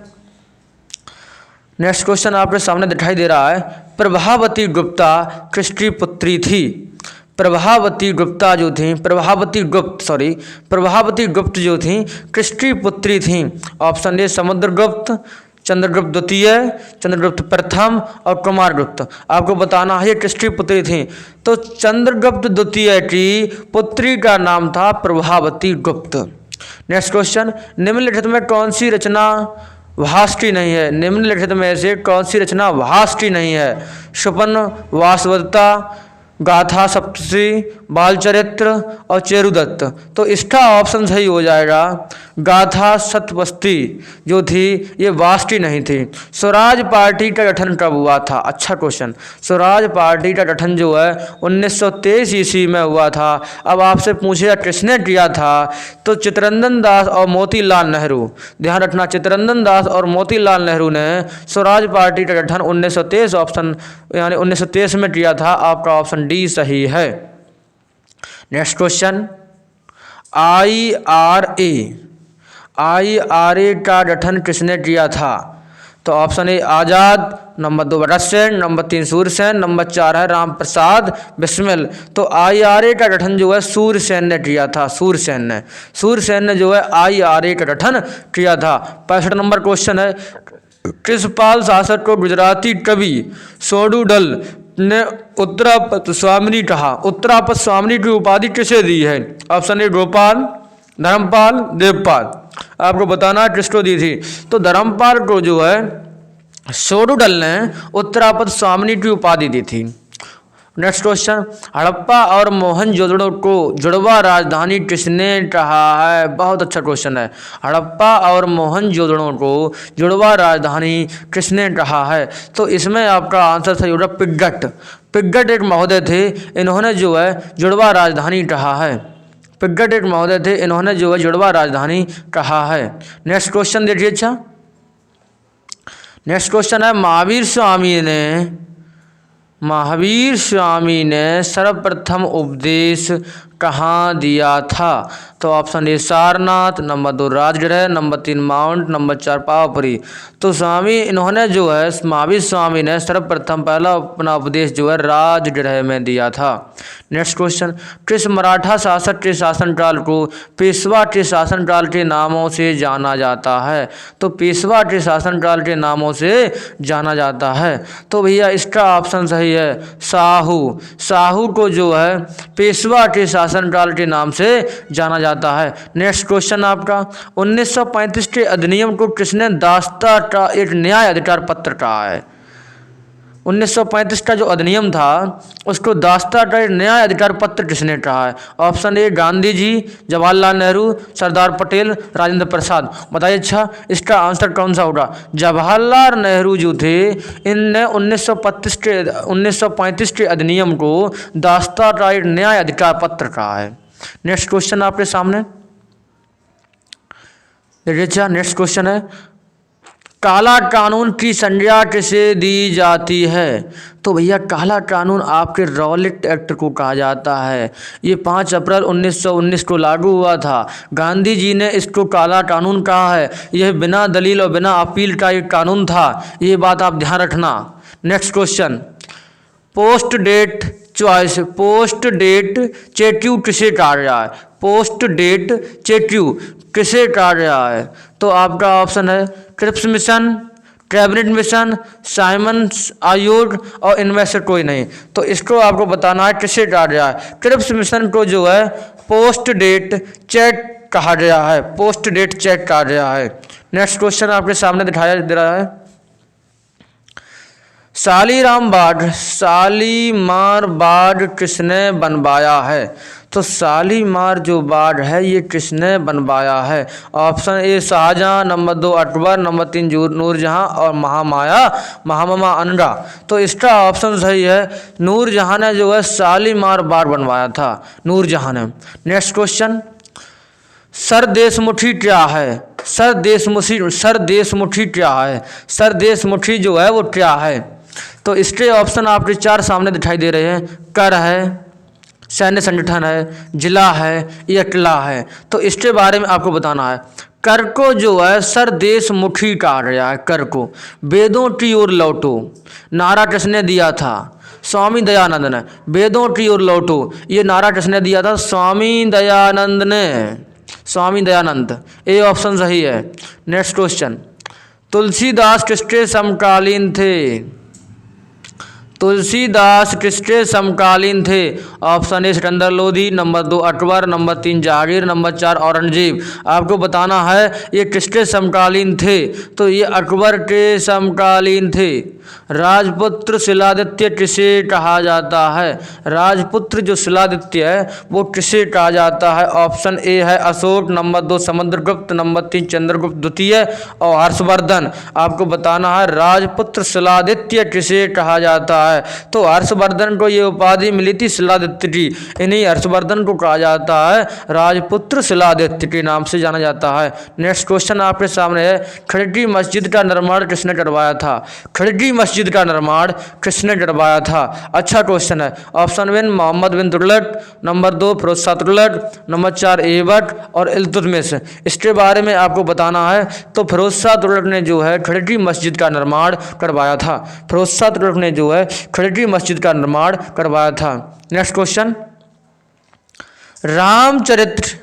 नेक्स्ट क्वेश्चन आपके सामने दिखाई दे रहा है, प्रभावती गुप्ता किसकी पुत्री थी? प्रभावती गुप्ता जो थी, प्रभावती गुप्त जो थी किसकी पुत्री थी? ऑप्शन ए समुद्रगुप्त, चंद्रगुप्त द्वितीय, चंद्रगुप्त प्रथम और कुमारगुप्त। आपको बताना है किसकी पुत्री थी। तो चंद्रगुप्त द्वितीय की पुत्री का नाम था प्रभावती गुप्त। नेक्स्ट क्वेश्चन, निम्नलिखित में कौन सी रचना भास की नहीं है? निम्नलिखित में से कौन सी रचना भास की नहीं है? सुपन्न वासवदत्ता, गाथा सप्तशी, बाल चरित्र और चेरुदत्त। तो इसका ऑप्शन सही हो जाएगा गाथा सप्तशी जो थी ये वाष्टी नहीं थी। स्वराज पार्टी का गठन कब हुआ था? अच्छा क्वेश्चन। स्वराज पार्टी का गठन जो है 1923 ईस्वी में हुआ था। अब आपसे पूछेगा किसने किया था? तो चित्तरंजन दास और मोतीलाल नेहरू। ध्यान रखना, चित्तरंजन दास और मोतीलाल नेहरू ने स्वराज पार्टी का गठन 1923 ऑप्शन यानी 1923 में किया था। आपका ऑप्शन डी सही है। नेक्स्ट क्वेश्चन, IRA का गठन किसने किया था? तो option A Azad, number 2 Bhagat Singh, number 3 Surya Sen, number 4 है राम प्रसाद बिस्मिल। तो IRA का गठन जो है सूर्यसेन ने किया था। सूर्यसेन ने जो है IRA का गठन किया था। 65 नंबर क्वेश्चन है, किस पाल शासक को गुजराती कवि सोडुडल ने उत्तरापद स्वामिनी कहा? उत्तरापद स्वामिनी की उपाधि किसे दी है? Option A Gopal, Dharmapal, Devapal. आपको बताना किसको दी थी। तो धर्मपाल को जो है सोडुडल ने उत्तरापद स्वामिनी की उपाधि दी थी। नेक्स्ट क्वेश्चन, हड़प्पा और मोहनजोदड़ो को जुड़वा राजधानी किसने कहा है? बहुत अच्छा क्वेश्चन है। हड़प्पा और मोहनजोदड़ो को जुड़वा राजधानी किसने कहा है? तो इसमें आपका आंसर सही होगा पिग्गट। पिग्गट एक महोदय थे, इन्होंने जो है जुड़वा राजधानी कहा है। पिग्गट एक महोदय थे, इन्होंने जो है जुड़वा राजधानी कहा है। नेक्स्ट क्वेश्चन देखिए। अच्छा, नेक्स्ट क्वेश्चन है, महावीर स्वामी ने सर्वप्रथम उपदेश कहाँ दिया था? तो option A Sarnath, number 2 Rajgriha, number 3 mount, number 4 Pawapuri. तो इन्होंने जो है महावीर स्वामी ने सर्वप्रथम पहला अपना उपदेश जो है राजगृह में दिया था। नेक्स्ट क्वेश्चन, किस मराठा शासक के शासनकाल को पेशवा के शासनकाल के नामों से जाना जाता है? तो पेशवा के शासनकाल के नामों से जाना जाता है। तो भैया इसका ऑप्शन सही है साहू। साहू को जो है पेशवा के शासनकाल के नाम से जाना जाता है। नेक्स्ट क्वेश्चन आपका, 1935 के अधिनियम को किसने दास्ता का एक न्याय अधिकार पत्र कहा है? 1935 का जो अधिनियम था उसको दास्ता का एक न्याय अधिकार पत्र किसने कहा है? ऑप्शन ए गांधी जी, जवाहरलाल नेहरू, सरदार पटेल, राजेंद्र प्रसाद। बताइए अच्छा इसका आंसर कौन सा होगा? जवाहरलाल नेहरू जो थे इनने 1935 के अधिनियम को दास्ता का एक न्याय अधिकार पत्र कहा है। नेक्स्ट क्वेश्चन आपके सामने देखिए। अच्छा, नेक्स्ट क्वेश्चन है, काला कानून की संज्ञा किसे दी जाती है? तो भैया काला कानून आपके रॉलेट एक्ट को कहा जाता है। ये 5 अप्रैल 1919 को लागू हुआ था। गांधी जी ने इसको काला कानून कहा है। यह बिना दलील और बिना अपील का एक कानून था, ये बात आप ध्यान रखना। Next question, post date choice, post date चेट्यू किसे कहा गया है? पोस्ट डेट चेट्यू किसे कहा गया है? तो आपका ऑप्शन है Cripps mission, cabinet mission, Simon's आयोग और इनमें से कोई नहीं। तो इसको आपको बताना है किसे कहा गया है। क्रिप्स मिशन को जो है पोस्ट डेट चेक कहा गया है। पोस्ट डेट चेक कहा गया है। नेक्स्ट क्वेश्चन आपके सामने दिखाया दे रहा है, शालीमार बाग किसने बनवाया है? तो शालीमार जो बाग है ये किसने बनवाया है? Option A Shah Jahan, number 2 Akbar, number 3 Nur Jahan और महामामा अनगा। तो इसका ऑप्शन सही है, नूरजहां ने जो है शालीमार बाग बनवाया था, नूरजहां ने। नेक्स्ट क्वेश्चन, सरदेशमुखी क्या है? सरदेशमुखी क्या है? सरदेशमुखी जो है वो क्या है? तो इसके ऑप्शन आपके 4 सामने दिखाई दे रहे हैं। कर है, सैन्य संगठन है, जिला है या किला है। तो इसके बारे में आपको बताना है। कर को जो है सरदेशमुखी कहा गया है। कर को वेदों की ओर लौटो नारा किसने दिया था? स्वामी दयानंद ने। वेदों की ओर लौटो ये नारा किसने दिया था? स्वामी दयानंद ने। स्वामी दयानंद, ए ऑप्शन सही है। नेक्स्ट क्वेश्चन, तुलसीदास किसके समकालीन थे? तुलसीदास किसके समकालीन थे? Option A Sikandar Lodhi, number 2 Akbar, number 3 Jahangir, number 4 Aurangzeb. आपको बताना है ये किसके समकालीन थे। तो ये अकबर के समकालीन थे। राजपुत्र शिलादित्य किसे कहा जाता है? राजपुत्र जो शिलादित्य है वो किसे कहा जाता है? ऑप्शन ए है अशोक, नंबर 2 समुद्रगुप्त, नंबर 3 चंद्रगुप्त द्वितीय और हर्षवर्धन। आपको बताना है राजपुत्र शिलादित्य किसे कहा जाता है। तो हर्षवर्धन को ये उपाधि मिली थी शिलादित्य की। इन्हीं हर्षवर्धन को कहा जाता है राजपुत्र शिलादित्य के नाम से जाना जाता है। नेक्स्ट क्वेश्चन आपके सामने है, खड़गी मस्जिद का निर्माण किसने करवाया था? खड़गी मस्जिद का निर्माण किसने करवाया था? अच्छा क्वेश्चन है। ऑप्शन 1 मोहम्मद बिन तुगलक, नंबर 2 फिरोज शाह तुगलक, नंबर 4 ऐबक और इल्तुतमिश। इसके बारे में आपको बताना है। तो फिरोज शाह तुगलक ने जो है खड़गी मस्जिद का निर्माण करवाया था। फिरोज शाह तुगलक ने जो है खड़गी मस्जिद का निर्माण करवाया था। नेक्स्ट क्वेश्चन, रामचरित्र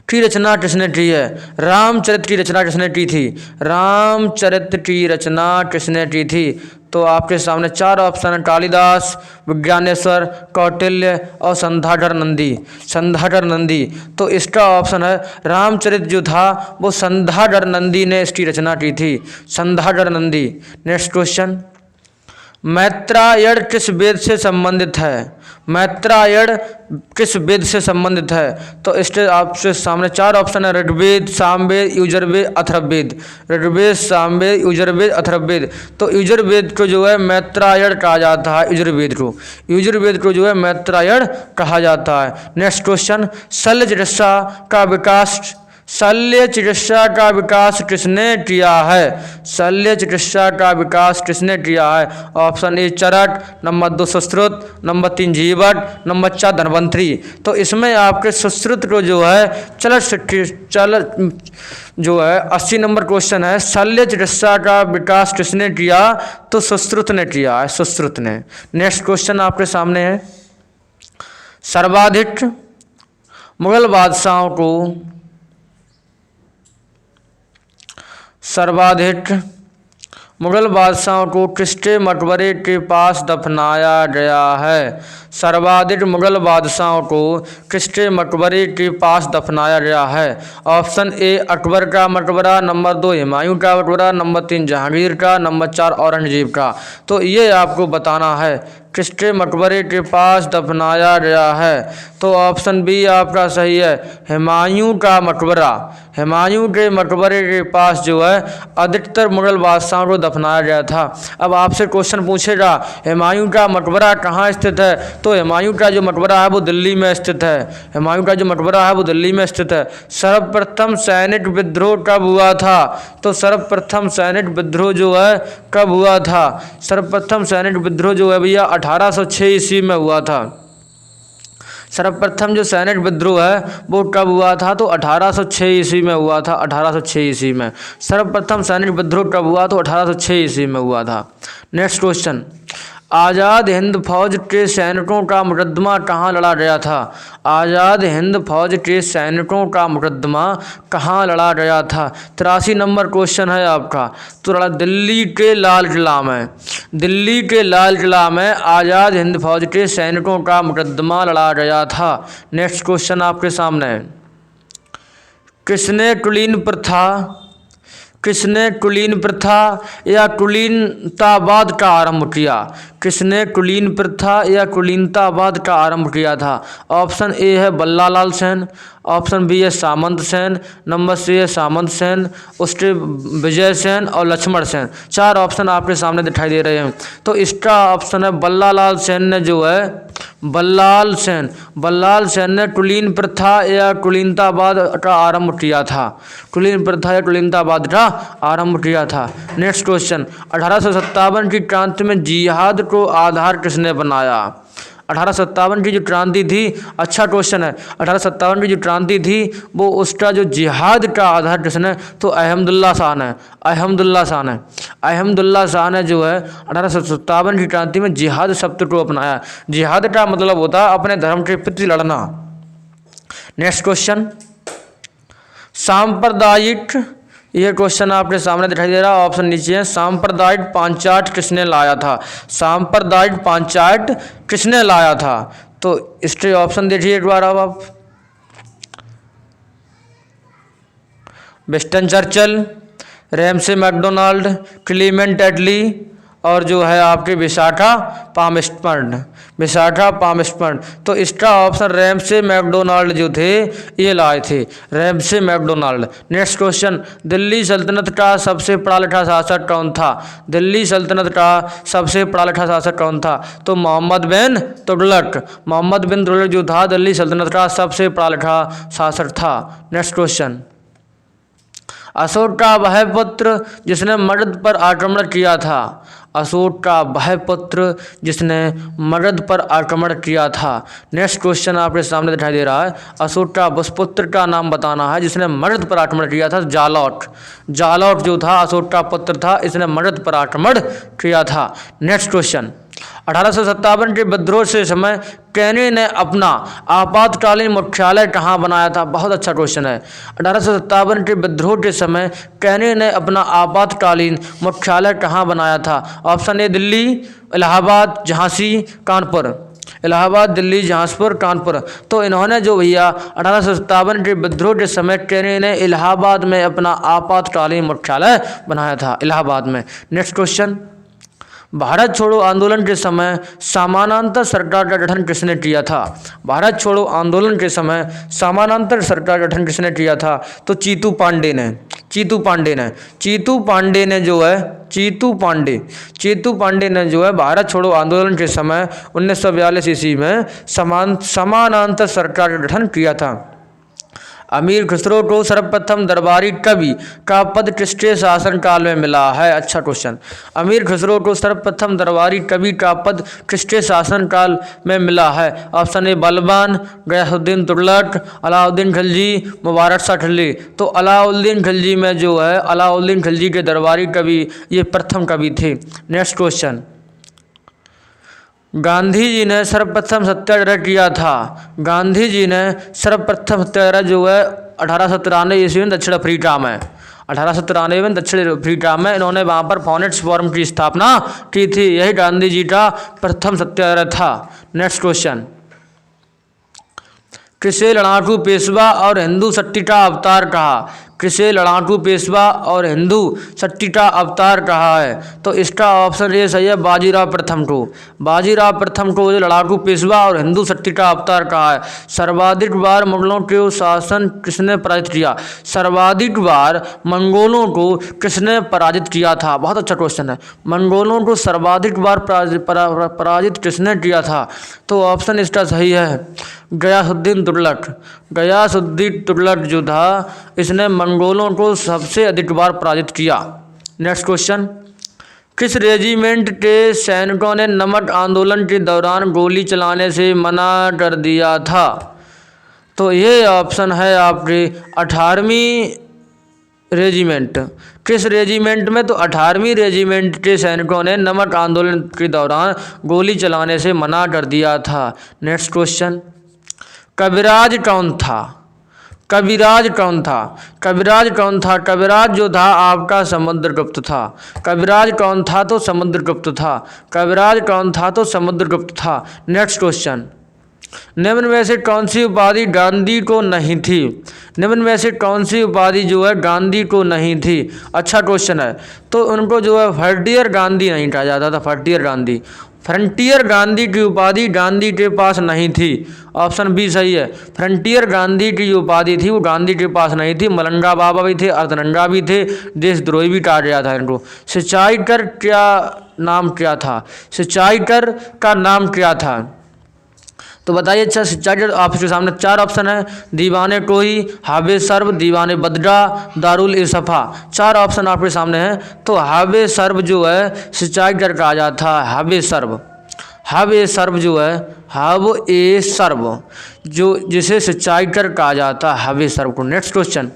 की रचना किसने की है? रामचरित्र की रचना किसने की थी? रामचरित्र की रचना किसने की थी? तो आपके सामने 4 ऑप्शन है, कालिदास, विज्ञानेश्वर, कौटिल्य और संधाकर नंदी। संधाकर नंदी। तो इसका ऑप्शन है रामचरित्र जो था वो संधाकर नंदी ने इसकी रचना की थी। संधाकर नंदी। नेक्स्ट क्वेश्चन, मैत्रायण किस वेद से संबंधित है? मैत्रायण किस वेद से संबंधित है? तो इसके आपसे सामने 4 ऑप्शन है, ऋग्वेद, सामवेद, यजुर्वेद, अथर्ववेद। ऋग्वेद, सामवेद, यजुर्वेद, अथर्ववेद। तो यजुर्वेद को जो है मैत्रायण कहा जाता है। यजुर्वेद को जो है मैत्रायण कहा जाता है। नेक्स्ट क्वेश्चन, शल्य चिकित्सा का विकास किसने किया है? शल्य चिकित्सा का विकास किसने किया है? Option A Charak, number 2 Sushruta, number 3 Jivaka, number 4 Dhanvantari. तो इसमें आपके सुश्रुत को जो है जो है 80 नंबर क्वेश्चन है, शल्य चिकित्सा का विकास किसने किया? तो सुश्रुत ने किया है, सुश्रुत ने। नेक्स्ट क्वेश्चन आपके सामने है, सर्वाधिक मुगल बादशाहों को किसके मकबरे के पास दफनाया गया है? सर्वाधिक मुगल बादशाहों को किसके मकबरे के पास दफनाया गया है? ऑप्शन ए अकबर का मकबरा, नंबर 2 हुमायूं का मकबरा, नंबर 3 जहांगीर का, नंबर 4 औरंगजेब का। तो ये आपको बताना है किसके मकबरे के पास दफनाया गया है। तो ऑप्शन बी आपका सही है, हुमायूं का मकबरा। हुमायूं के मकबरे के पास जो है अधिकतर मुगल बादशाहों को दफनाया गया था। अब आपसे क्वेश्चन पूछेगा हुमायूं का मकबरा कहाँ स्थित है? तो हुमायूं का जो मकबरा है वो दिल्ली में स्थित है। हुमायूं का जो मकबरा है वो दिल्ली में स्थित है। सर्वप्रथम सैनिक विद्रोह कब हुआ था? तो सर्वप्रथम सैनिक विद्रोह जो है कब हुआ था? सर्वप्रथम सैनिक विद्रोह जो है भैया 1806 ईस्वी में हुआ था। सर्वप्रथम जो सैनिक विद्रोह है वो कब हुआ था? तो 1806 ईस्वी में हुआ था। 1806 ईस्वी में सर्वप्रथम सैनिक विद्रोह कब हुआ? तो 1806 ईस्वी में हुआ था। नेक्स्ट क्वेश्चन, आज़ाद हिंद फौज के सैनिकों का मुकदमा कहाँ लड़ा गया था? आज़ाद हिंद फौज के सैनिकों का मुकदमा कहाँ लड़ा गया था? 83 नंबर क्वेश्चन है आपका। तो लड़ा दिल्ली के लाल किला में। दिल्ली के लाल किला में आज़ाद हिंद फौज के सैनिकों का मुकदमा लड़ा गया था। नेक्स्ट क्वेश्चन आपके सामने है, किसने किसने कुलीन प्रथा या कुलीनतावाद का आरंभ किया? किसने कुलीन प्रथा या कुलीनतावाद का आरंभ किया था? ऑप्शन ए है बल्लालाल सेन, ऑप्शन बी है सामंत सेन, नंबर सी है सामंत सेन, उसके विजय सेन और लक्ष्मण सेन। चार ऑप्शन आपके सामने दिखाई दे रहे हैं। तो इसका ऑप्शन है बल्लालाल सेन ने जो है बल्लाल सेन ने कुलीन प्रथा या कुलीनतावाद का आरंभ किया था। कुलीन प्रथा या कुलीनतावाद का आरंभ किया था। नेक्स्ट क्वेश्चन, 1857 की क्रांति में जिहाद को आधार किसने बनाया? 1857 की जो क्रांति थी, अच्छा क्वेश्चन है, 1857 की जो क्रांति थी वो उसका जो जिहाद का आधार किसने? तो अहमदुल्ला शाह ने। अहमदुल्ला शाह ने जो है 1857 की क्रांति में जिहाद शब्द को अपनाया। जिहाद का मतलब होता है अपने धर्म के प्रति लड़ना। नेक्स्ट क्वेश्चन, सांप्रदायिक, ये क्वेश्चन आपके सामने दिखाई दे रहा है, ऑप्शन नीचे है। सांप्रदायिक पंचायत किसने लाया था? सांप्रदायिक पंचायत किसने लाया था? तो इसके ऑप्शन देखिए एक बार अब आप। Winston Churchill, Ramsay MacDonald, Clement Attlee और जो है आपके विशाखा पामस्पर्न। तो इसका ऑप्शन रैमसे मैकडोनाल्ड जो थे ये लाए थे, Ramsay MacDonald. Next question, Delhi सल्तनत का सबसे पढ़ा लिखा शासक कौन था? दिल्ली सल्तनत का सबसे पढ़ा लिखा शासक कौन था? तो मोहम्मद बिन तुगलक जो था दिल्ली सल्तनत का सबसे पढ़ा लिखा शासक था। नेक्स्ट क्वेश्चन, अशोक का वह पुत्र जिसने मगध पर आक्रमण किया था? अशोक का वह पुत्र जिसने मगध पर आक्रमण किया था। नेक्स्ट क्वेश्चन आपके सामने दिखाई दे रहा है, अशोक का उस पुत्र का नाम बताना है जिसने मगध पर आक्रमण किया था। जालौट जो था अशोक का पुत्र था, इसने मगध पर आक्रमण किया था। नेक्स्ट क्वेश्चन, 1857 के विद्रोह से समय कैनी ने अपना आपातकालीन मुख्यालय कहाँ बनाया था? बहुत अच्छा क्वेश्चन है। 1857 के विद्रोह के समय कैनी ने अपना आपातकालीन मुख्यालय कहाँ बनाया था? Option A Delhi, Allahabad, Jhansi, Kanpur. इलाहाबाद, दिल्ली, झांसीपुर, कानपुर। तो इन्होंने जो भैया 1857 के विद्रोह के समय कैनी ने इलाहाबाद में अपना आपातकालीन मुख्यालय बनाया था, इलाहाबाद में। नेक्स्ट क्वेश्चन, भारत छोड़ो आंदोलन के समय समानांतर सरकार का गठन किसने किया था? भारत छोड़ो आंदोलन के समय समानांतर सरकार का गठन किसने किया था? तो चीतू पांडे ने जो है भारत छोड़ो आंदोलन के समय 1942 ईस्वी में समानांतर सरकार का गठन किया था। अमीर खुसरो को सर्वप्रथम दरबारी कवि का पद किसके शासनकाल में मिला है? अच्छा क्वेश्चन, अमीर खुसरो को सर्वप्रथम दरबारी कवि का पद किसके शासनकाल में मिला है? ऑप्शन ए बलबान, गयासुद्दीन तुगलक, अलाउद्दीन खिलजी, मुबारक शाह खिलजी। तो अलाउद्दीन खिलजी में जो है अलाउद्दीन खिलजी के दरबारी कवि ये प्रथम कवि थे। नेक्स्ट क्वेश्चन, गांधी जी ने सर्वप्रथम सत्याग्रह किया था। गांधी जी ने सर्वप्रथम सत्याग्रह जो है 1893 ईस्वी में दक्षिण अफ्रीका में, 1893 में दक्षिण अफ्रीका में इन्होंने वहाँ पर फॉनेट्स फोरम की स्थापना की थी। यही गांधी जी का प्रथम सत्याग्रह था। नेक्स्ट क्वेश्चन, किसे लड़ाकू पेशवा और हिंदू शक्ति का अवतार कहा? किसे लड़ाकू पेशवा और हिंदू शक्ति का अवतार कहा है? तो इसका ऑप्शन ए सही है, बाजीराव प्रथम को। बाजीराव प्रथम को जो लड़ाकू पेशवा और हिंदू शक्ति का अवतार कहा है। सर्वाधिक बार मुगलों के शासन किसने पराजित किया? सर्वाधिक बार मंगोलों को किसने पराजित किया था? बहुत अच्छा क्वेश्चन है, मंगोलों को सर्वाधिक बार पराजित किसने किया था? तो ऑप्शन इसका सही है, गयासुद्दीन तुगलक जो था इसने मंगोलों को सबसे अधिक बार पराजित किया। नेक्स्ट क्वेश्चन, किस रेजिमेंट के सैनिकों ने नमक आंदोलन के दौरान गोली चलाने से मना कर दिया था? तो ये ऑप्शन है आपके 18वीं रेजिमेंट। किस रेजिमेंट में? तो 18वीं रेजिमेंट के सैनिकों ने नमक आंदोलन के दौरान गोली चलाने से मना कर दिया था। नेक्स्ट क्वेश्चन, कविराज कौन था? कविराज जो था आपका समुद्रगुप्त था। कविराज कौन था? तो समुद्रगुप्त था। नेक्स्ट क्वेश्चन, निम्न में से कौन सी उपाधि गांधी को नहीं थी? निम्न में से कौन सी उपाधि जो है गांधी को नहीं थी? अच्छा क्वेश्चन है। तो उनको जो है फ्रंटियर गांधी नहीं कहा जाता था, फ्रंटियर गांधी। फ्रंटियर गांधी की उपाधि गांधी के पास नहीं थी। ऑप्शन बी सही है। फ्रंटियर गांधी की जो उपाधि थी वो गांधी के पास नहीं थी। मलंगा बाबा भी थे, अर्धनंगा भी थे, देशद्रोही भी कहा गया था इनको। सिंचाई कर क्या नाम क्या था? सिंचाई कर का नाम क्या था? तो बताइए। अच्छा, सिंचाई कर आपके सामने चार ऑप्शन है। दीवाने टोही, हावे सर्व, दीवाने बदरा, दारुल ए सफ़ा। चार ऑप्शन आपके सामने हैं। तो हावे सर्व जो है सिंचाई कर कहा जाता है। हावे सर्व, हावे सर्व जो है, हाव ए सर्व जो जिसे सिंचाई कर कहा जाता है, हावे सर्व को। Next question.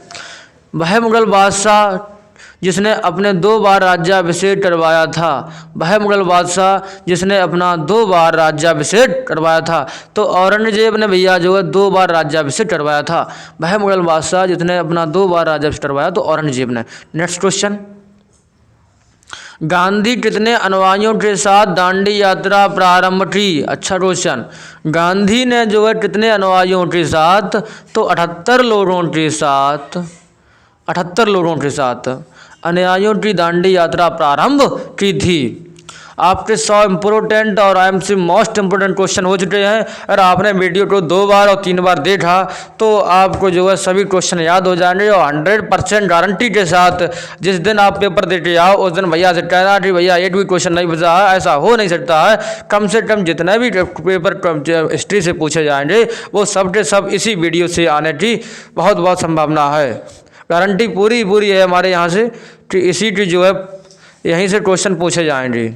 वह मुगल बादशाह जिसने अपने 2 बार राज्याभिषेक करवाया था। वह मुगल बादशाह जिसने अपना 2 बार राज्याभिषेक करवाया था। तो औरंगजेब ने भैया जो है 2 बार राज्याभिषेक करवाया था। वह मुगल बादशाह जिसने अपना 2 बार राज्याभिषेक करवाया तो औरंगजेब ने। Next question. गांधी कितने अनुयायियों के साथ दांडी यात्रा प्रारंभ की? अच्छा क्वेश्चन। गांधी ने जो है कितने अनुयायियों के साथ? तो 78 लोगों के साथ, 78 लोगों के साथ अनुयायियों की दांडी यात्रा प्रारंभ की थी। आपके 100 इम्पोर्टेंट और आईएमसी मोस्ट इम्पोर्टेंट क्वेश्चन हो चुके हैं। अगर आपने वीडियो को 2 बार और 3 बार देखा तो आपको जो है सभी क्वेश्चन याद हो जाएंगे। और 100% गारंटी के साथ जिस दिन आप पेपर दे के आओ उस दिन भैया से कहना कि भैया एक भी क्वेश्चन नहीं बचा है। ऐसा हो नहीं सकता है। कम से कम जितने भी पेपर हिस्ट्री से पूछे जाएंगे वो सब के सब इसी वीडियो से आने की बहुत बहुत संभावना है। गारंटी पूरी है हमारे यहाँ से कि इसी की जो है यहीं से क्वेश्चन पूछे जाएंगे।